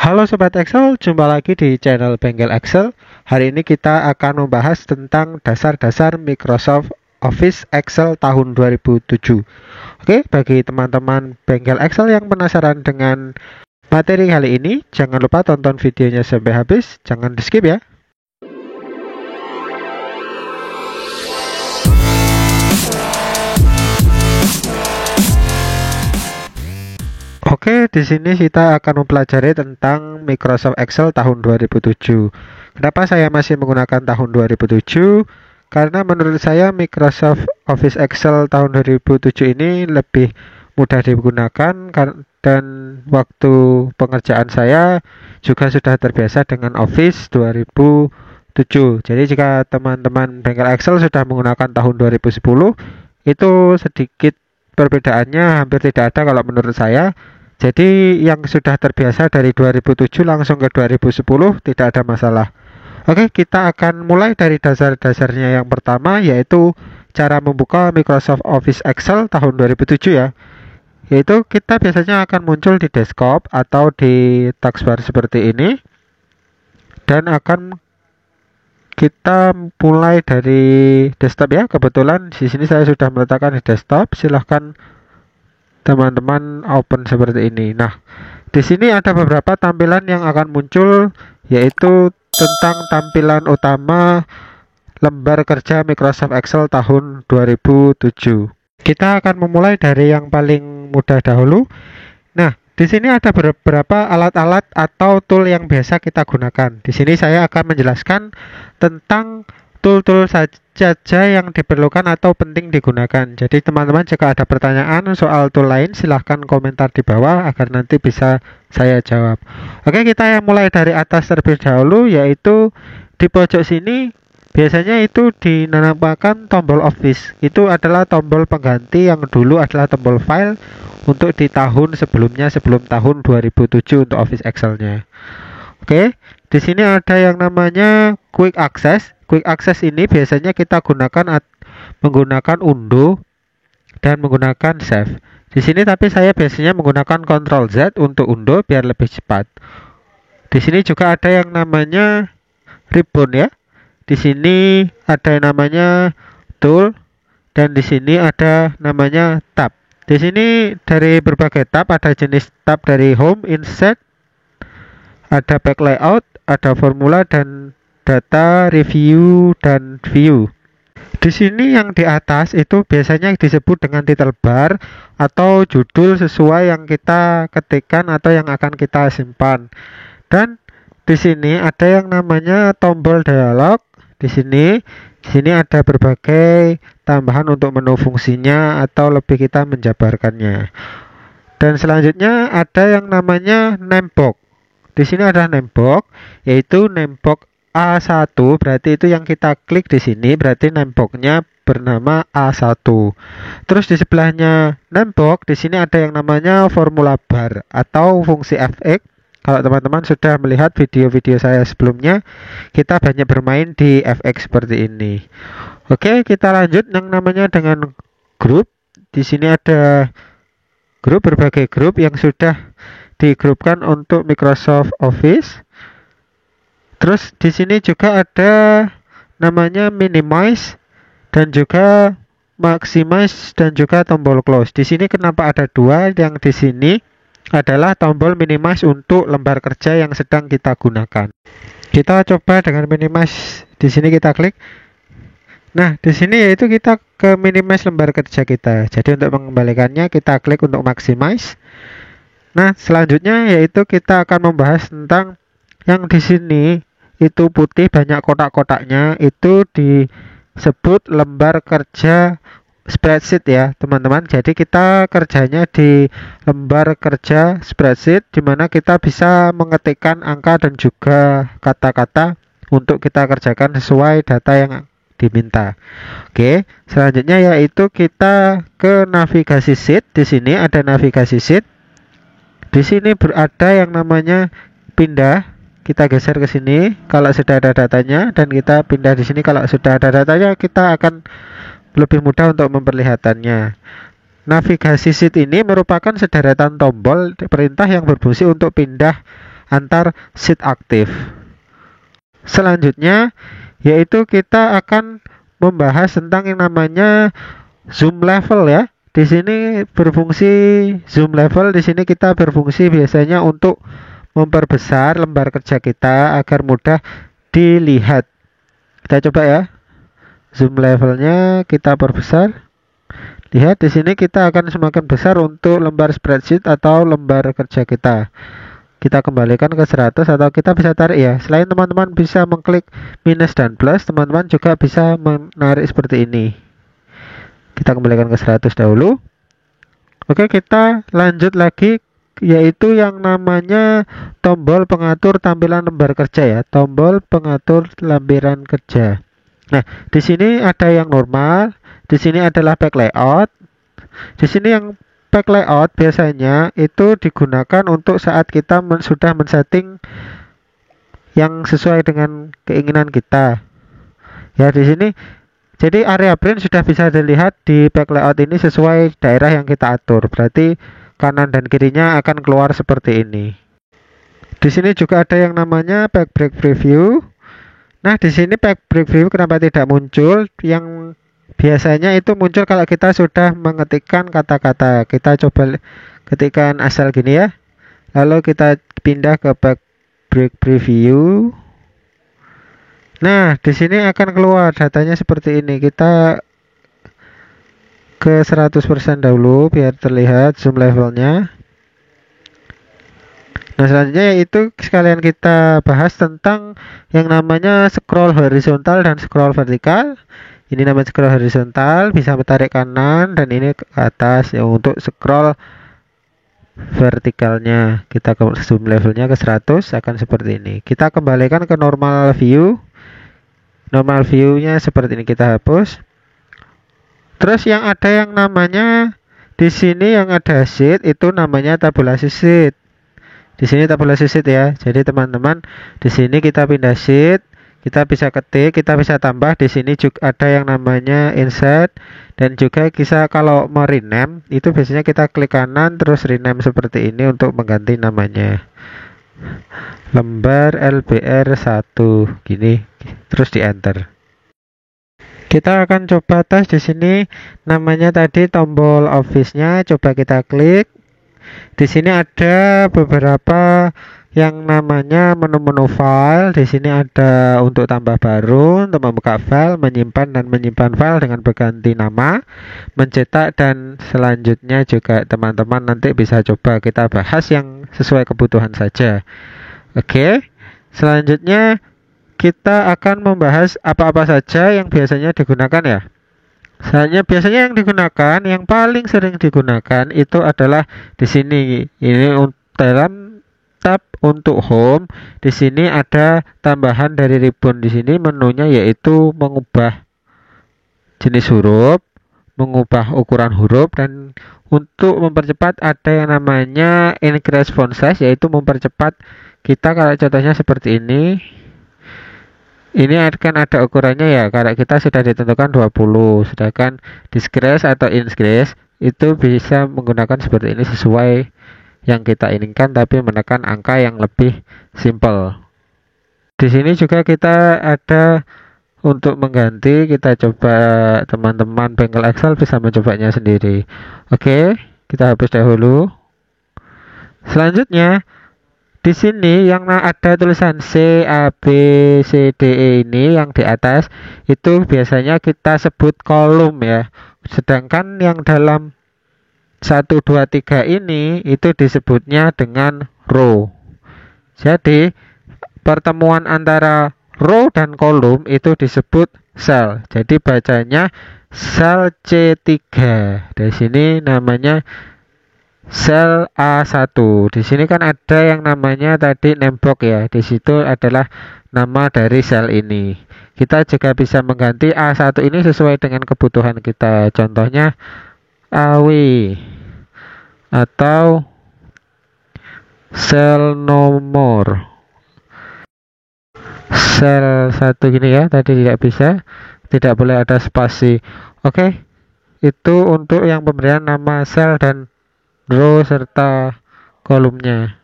Halo Sobat Excel, jumpa lagi di channel Bengkel Excel. Hari ini kita akan membahas tentang dasar-dasar Microsoft Office Excel tahun 2007. Oke, bagi teman-teman Bengkel Excel yang penasaran dengan materi kali ini, jangan lupa tonton videonya sampai habis, jangan di skip ya. Oke, di sini kita akan mempelajari tentang Microsoft Excel tahun 2007. Kenapa saya masih menggunakan tahun 2007? Karena menurut saya Microsoft Office Excel tahun 2007 ini lebih mudah digunakan dan waktu pengerjaan saya juga sudah terbiasa dengan Office 2007. Jadi jika teman-teman bengkel Excel sudah menggunakan tahun 2010, itu sedikit perbedaannya hampir tidak ada kalau menurut saya. Jadi yang sudah terbiasa dari 2007 langsung ke 2010 tidak ada masalah. Oke, kita akan mulai dari dasar-dasarnya. Yang pertama yaitu cara membuka Microsoft Office Excel tahun 2007 ya. Yaitu kita biasanya akan muncul di desktop atau di taskbar seperti ini. Dan akan kita mulai dari desktop ya. Kebetulan di sini saya sudah meletakkan di desktop. Silahkan teman-teman open seperti ini. Nah, di sini ada beberapa tampilan yang akan muncul, yaitu tentang tampilan utama lembar kerja Microsoft Excel tahun 2007. Kita akan memulai dari yang paling mudah dahulu. Nah, di sini ada beberapa alat-alat atau tool yang biasa kita gunakan. Di sini saya akan menjelaskan tentang tool-tool saja yang diperlukan atau penting digunakan. Jadi teman-teman jika ada pertanyaan soal tool lain silahkan komentar di bawah agar nanti bisa saya jawab. Oke, kita yang mulai dari atas terlebih dahulu, yaitu di pojok sini biasanya itu dinamakan tombol Office. Itu adalah tombol pengganti yang dulu adalah tombol file untuk di tahun sebelumnya, sebelum tahun 2007 untuk Office Excel-nya. Oke, di sini ada yang namanya Quick Access. Quick Access ini biasanya kita gunakan menggunakan undo dan menggunakan save. Di sini tapi saya biasanya menggunakan Ctrl Z untuk undo biar lebih cepat. Di sini juga ada yang namanya ribbon ya. Di sini ada yang namanya tool dan di sini ada namanya tab. Di sini dari berbagai tab, ada jenis tab dari home, insert, ada back layout, ada formula dan data, review dan view. Di sini yang di atas itu biasanya disebut dengan title bar atau judul sesuai yang kita ketikkan atau yang akan kita simpan. Dan di sini ada yang namanya tombol dialog. Di sini ada berbagai tambahan untuk menu fungsinya atau lebih kita menjabarkannya. Dan selanjutnya ada yang namanya name box. Di sini ada name box, yaitu name box A1, berarti itu yang kita klik di sini, berarti name box-nya bernama A1. Terus di sebelahnya name box, di sini ada yang namanya formula bar atau fungsi fx. Kalau teman-teman sudah melihat video-video saya sebelumnya, kita banyak bermain di fx seperti ini. Oke, kita lanjut yang namanya dengan grup. Di sini ada grup, berbagai grup yang sudah digrupkan untuk Microsoft Office. Terus di sini juga ada namanya minimize dan juga maximize dan juga tombol close. Di sini kenapa ada dua? Yang di sini adalah tombol minimize untuk lembar kerja yang sedang kita gunakan. Kita coba dengan minimize. Di sini kita klik. Nah, di sini yaitu kita ke minimize lembar kerja kita. Jadi untuk mengembalikannya kita klik untuk maximize. Nah, selanjutnya yaitu kita akan membahas tentang yang di sini itu putih banyak kotak-kotaknya, itu disebut lembar kerja spreadsheet ya teman-teman. Jadi kita kerjanya di lembar kerja spreadsheet di mana kita bisa mengetikkan angka dan juga kata-kata untuk kita kerjakan sesuai data yang diminta. Oke, selanjutnya yaitu kita ke navigasi sheet. Di sini ada navigasi sheet. Di sini berada yang namanya pindah. Kita geser ke sini kalau sudah ada datanya dan kita pindah di sini kalau sudah ada datanya, kita akan lebih mudah untuk memperlihatannya. Navigasi sheet ini merupakan sederetan tombol perintah yang berfungsi untuk pindah antar sheet aktif. Selanjutnya yaitu kita akan membahas tentang yang namanya zoom level ya. Di sini berfungsi zoom level, di sini kita berfungsi biasanya untuk memperbesar lembar kerja kita agar mudah dilihat. Kita coba ya. Zoom levelnya kita perbesar. Lihat di sini kita akan semakin besar untuk lembar spreadsheet atau lembar kerja kita. Kita kembalikan ke 100 atau kita bisa tarik ya. Selain teman-teman bisa mengklik minus dan plus, teman-teman juga bisa menarik seperti ini. Kita kembalikan ke 100 dahulu. Oke, kita lanjut lagi yaitu yang namanya tombol pengatur tampilan lembar kerja ya. Tombol pengatur lampiran kerja. Nah, di sini ada yang normal, di sini adalah back layout. Di sini yang back layout biasanya itu digunakan untuk saat kita sudah men-setting yang sesuai dengan keinginan kita. Ya, di sini jadi area print sudah bisa dilihat di back layout ini sesuai daerah yang kita atur. Berarti kanan dan kirinya akan keluar seperti ini. Di sini juga ada yang namanya back break preview. Nah, di sini back break preview kenapa tidak muncul? Yang biasanya itu muncul kalau kita sudah mengetikkan kata-kata. Kita coba ketikkan asal gini ya. Lalu kita pindah ke back break preview. Nah, di sini akan keluar datanya seperti ini. Kita ke 100% dahulu biar terlihat zoom levelnya. Nah, selanjutnya yaitu sekalian kita bahas tentang yang namanya scroll horizontal dan scroll vertikal. Ini namanya scroll horizontal, bisa tarik kanan, dan ini ke atas ya. Untuk scroll vertikalnya kita ke zoom levelnya ke 100 akan seperti ini. Kita kembalikan ke normal view. Normal view-nya seperti ini, kita hapus. Terus yang ada yang namanya di sini yang ada sheet itu namanya tabulasi sheet. Di sini tabulasi sheet ya. Jadi teman-teman, di sini kita pindah sheet, kita bisa ketik, kita bisa tambah. Di sini juga ada yang namanya insert, dan juga bisa kalau mau rename itu biasanya kita klik kanan terus rename seperti ini untuk mengganti namanya. Lembar LBR 1 gini, terus di enter. Kita akan coba tes di sini namanya tadi tombol office-nya, coba kita klik. Di sini ada beberapa yang namanya menu-menu file. Di sini ada untuk tambah baru, untuk membuka file, menyimpan dan menyimpan file dengan berganti nama, mencetak, dan selanjutnya juga teman-teman nanti bisa coba kita bahas yang sesuai kebutuhan saja. Oke, selanjutnya kita akan membahas apa-apa saja yang biasanya digunakan ya. Biasanya yang digunakan, yang paling sering digunakan itu adalah di sini. Ini dalam tab untuk home. Di sini ada tambahan dari ribbon. Di sini menunya yaitu mengubah jenis huruf, mengubah ukuran huruf, dan untuk mempercepat ada yang namanya increase font size, yaitu mempercepat kita. Kalau contohnya seperti ini. Ini akan ada ukurannya ya, karena kita sudah ditentukan 20, sedangkan decrease atau increase itu bisa menggunakan seperti ini sesuai yang kita inginkan, tapi menekan angka yang lebih simple. Di sini juga kita ada untuk mengganti, kita coba teman-teman bengkel Excel bisa mencobanya sendiri. Oke, kita hapus dahulu. Selanjutnya di sini yang ada tulisan C, A, B, C, D, E ini yang di atas itu biasanya kita sebut kolom ya. Sedangkan yang dalam 1, 2, 3 ini itu disebutnya dengan row. Jadi pertemuan antara row dan kolom itu disebut cell. Jadi bacanya sel C3. Di sini namanya sel A1. Di sini kan ada yang namanya tadi name box ya. Di situ adalah nama dari sel ini. Kita juga bisa mengganti A1 ini sesuai dengan kebutuhan kita. Contohnya AW atau sel nomor. Sel 1 gini ya. Tadi tidak bisa. Tidak boleh ada spasi. Oke. Itu untuk yang pemberian nama sel dan row serta kolomnya.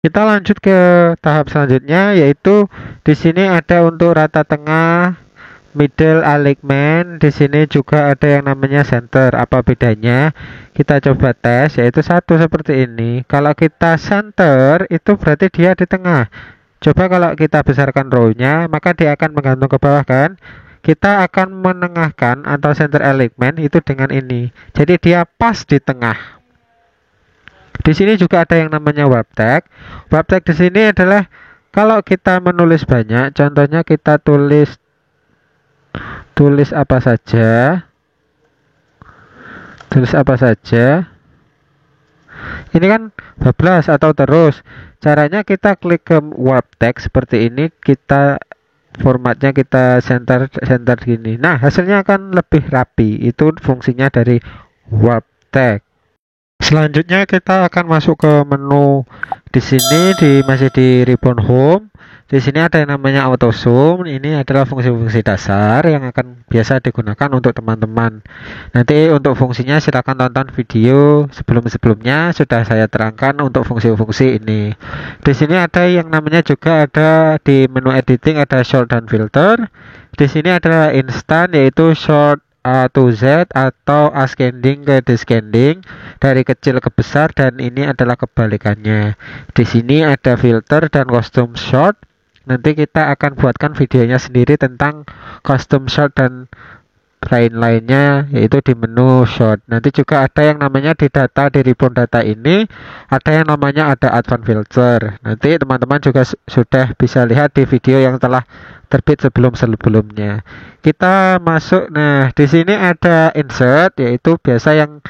Kita lanjut ke tahap selanjutnya, yaitu di sini ada untuk rata tengah, middle alignment. Di sini juga ada yang namanya center. Apa bedanya? Kita coba tes, yaitu satu seperti ini. Kalau kita center itu berarti dia di tengah. Coba kalau kita besarkan row-nya, maka dia akan menggantung ke bawah kan? Kita akan menengahkan atau center alignment itu dengan ini. Jadi dia pas di tengah. Di sini juga ada yang namanya warp tag. Warp tag di sini adalah kalau kita menulis banyak, contohnya kita tulis apa saja, tulis apa saja. Ini kan bablas atau terus. Caranya kita klik ke warp tag seperti ini, kita formatnya kita center gini. Nah, hasilnya akan lebih rapi. Itu fungsinya dari warp tag. Selanjutnya kita akan masuk ke menu. Di sini masih di ribbon home. Di sini ada yang namanya auto zoom. Ini adalah fungsi-fungsi dasar yang akan biasa digunakan untuk teman-teman. Nanti untuk fungsinya silakan tonton video sebelum-sebelumnya, sudah saya terangkan untuk fungsi-fungsi ini. Di sini ada yang namanya juga ada di menu editing, ada short dan filter. Di sini adalah instant, yaitu short A to Z atau ascending ke descending, dari kecil ke besar, dan ini adalah kebalikannya. Di sini ada filter dan custom short. Nanti kita akan buatkan videonya sendiri tentang custom short dan lain-lainnya, yaitu di menu short. Nanti juga ada yang namanya di data, di ribbon data ini ada yang namanya ada advanced filter. Nanti teman-teman juga sudah bisa lihat di video yang telah terbit sebelumnya. Kita masuk. Nah, di sini ada insert, yaitu biasa yang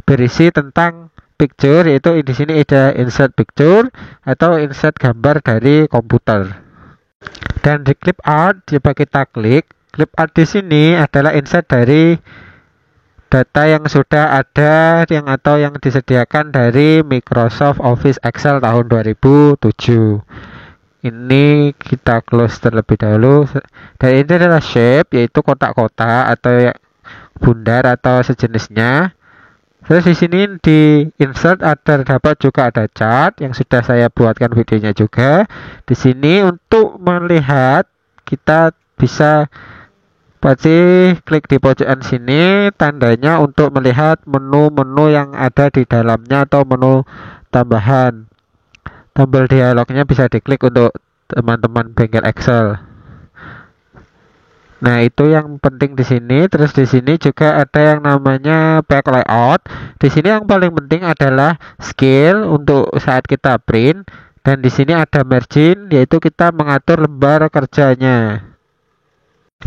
berisi tentang picture, yaitu di sini ada insert picture atau insert gambar dari komputer. Dan di clip art, coba kita klik. Clip art di sini adalah insert dari data yang sudah ada atau yang disediakan dari Microsoft Office Excel tahun 2007. Ini kita close terlebih dahulu. Dan ini adalah shape, yaitu kotak-kotak atau bundar atau sejenisnya. Terus di sini di insert terdapat juga ada chart yang sudah saya buatkan videonya juga. Di sini untuk melihat kita bisa pasti klik di pojokan sini, tandanya untuk melihat menu-menu yang ada di dalamnya atau menu tambahan. Tombol dialognya bisa diklik untuk teman-teman bengkel Excel. Nah, itu yang penting di sini. Terus di sini juga ada yang namanya back layout. Di sini yang paling penting adalah scale untuk saat kita print, dan di sini ada margin, yaitu kita mengatur lembar kerjanya.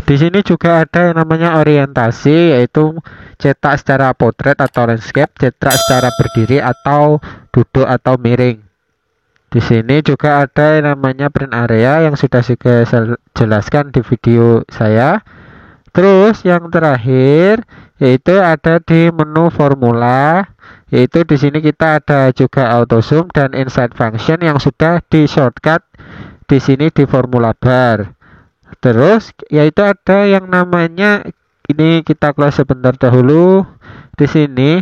Di sini juga ada yang namanya orientasi, yaitu cetak secara potret atau landscape, cetak secara berdiri atau duduk atau miring. Di sini juga ada yang namanya print area yang sudah saya jelaskan di video saya. Terus yang terakhir yaitu ada di menu formula, yaitu di sini kita ada juga auto zoom dan inside function yang sudah di shortcut di sini di formula bar. Terus yaitu ada yang namanya, ini kita close sebentar dahulu. Di sini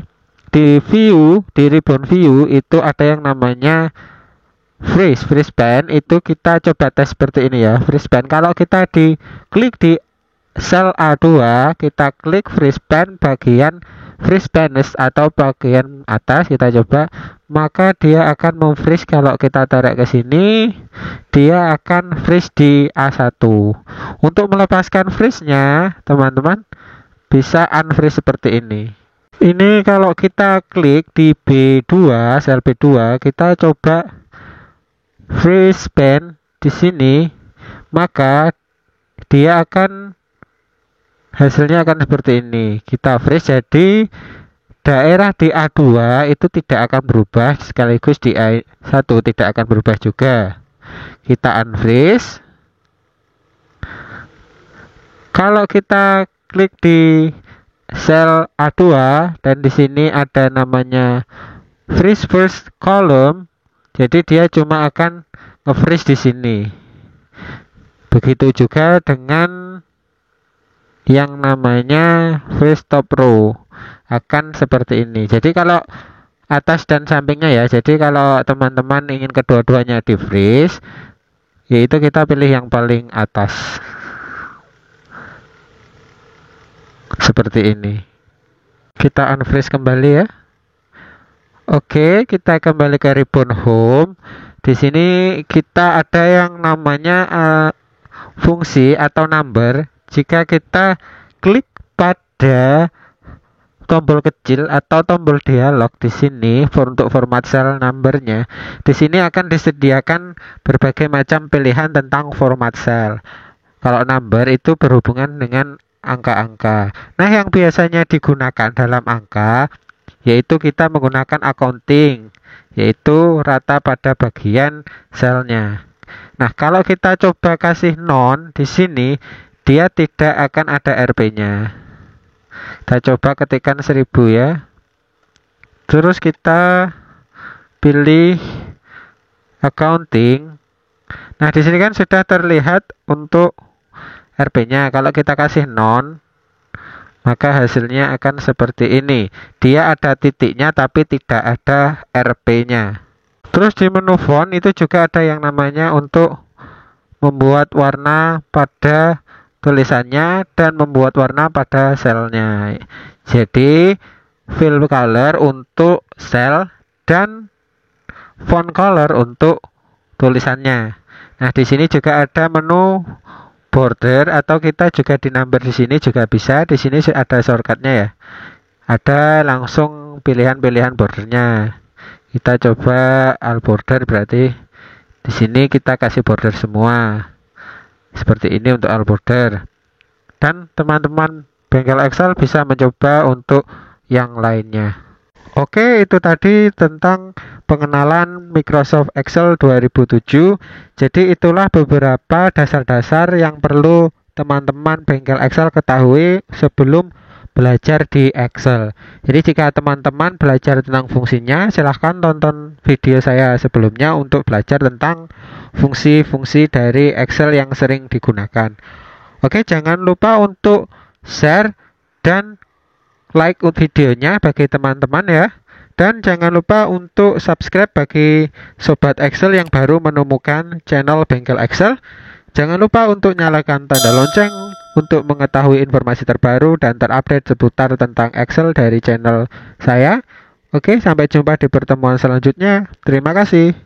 di view, di ribbon view itu ada yang namanya freeze band. Itu kita coba tes seperti ini ya, freeze band. Kalau kita klik di sel A2, kita klik freeze band bagian freeze bandness atau bagian atas, kita coba, maka dia akan memfreeze. Kalau kita tarik ke sini, dia akan freeze di A1. Untuk melepaskan freeze-nya, teman-teman bisa unfreeze seperti ini. Ini kalau kita klik di B2, sel B2, kita coba freeze band di sini, maka dia akan hasilnya akan seperti ini. Kita freeze, jadi daerah di A2 itu tidak akan berubah, sekaligus di A1 tidak akan berubah juga. Kita unfreeze. Kalau kita klik di sel A2 dan di sini ada namanya freeze first column, jadi dia cuma akan nge-freeze di sini. Begitu juga dengan yang namanya freeze top row, akan seperti ini. Jadi kalau atas dan sampingnya ya. Jadi kalau teman-teman ingin kedua-duanya di freeze, yaitu kita pilih yang paling atas seperti ini. Kita unfreeze kembali ya. Oke, kita kembali ke ribbon home. Di sini kita ada yang namanya fungsi atau number. Jika kita klik pada tombol kecil atau tombol dialog di sini untuk format cell numbernya, di sini akan disediakan berbagai macam pilihan tentang format cell. Kalau number itu berhubungan dengan angka-angka. Nah, yang biasanya digunakan dalam angka yaitu kita menggunakan accounting, yaitu rata pada bagian selnya. Nah, kalau kita coba kasih non di sini, dia tidak akan ada RP-nya. Kita coba ketikkan 1000 ya. Terus kita pilih accounting. Nah, di sini kan sudah terlihat untuk RP-nya. Kalau kita kasih non, maka hasilnya akan seperti ini. Dia ada titiknya tapi tidak ada RP-nya. Terus di menu font itu juga ada yang namanya untuk membuat warna pada tulisannya dan membuat warna pada selnya. Jadi fill color untuk sel dan font color untuk tulisannya. Nah, di sini juga ada menu border atau kita juga di number di sini juga bisa. Di sini ada shortcutnya ya. Ada langsung pilihan-pilihan bordernya. Kita coba all border, berarti di sini kita kasih border semua. Seperti ini untuk all border. Dan teman-teman bengkel Excel bisa mencoba untuk yang lainnya. Oke, itu tadi tentang pengenalan Microsoft Excel 2007. Jadi itulah beberapa dasar-dasar yang perlu teman-teman bengkel Excel ketahui sebelum belajar di Excel. Jadi jika teman-teman belajar tentang fungsinya, silahkan tonton video saya sebelumnya untuk belajar tentang fungsi-fungsi dari Excel yang sering digunakan. Oke, jangan lupa untuk share dan like videonya bagi teman-teman ya. Dan jangan lupa untuk subscribe bagi sobat Excel yang baru menemukan channel Bengkel Excel. Jangan lupa untuk nyalakan tanda lonceng untuk mengetahui informasi terbaru dan terupdate seputar tentang Excel dari channel saya. Oke, sampai jumpa di pertemuan selanjutnya. Terima kasih.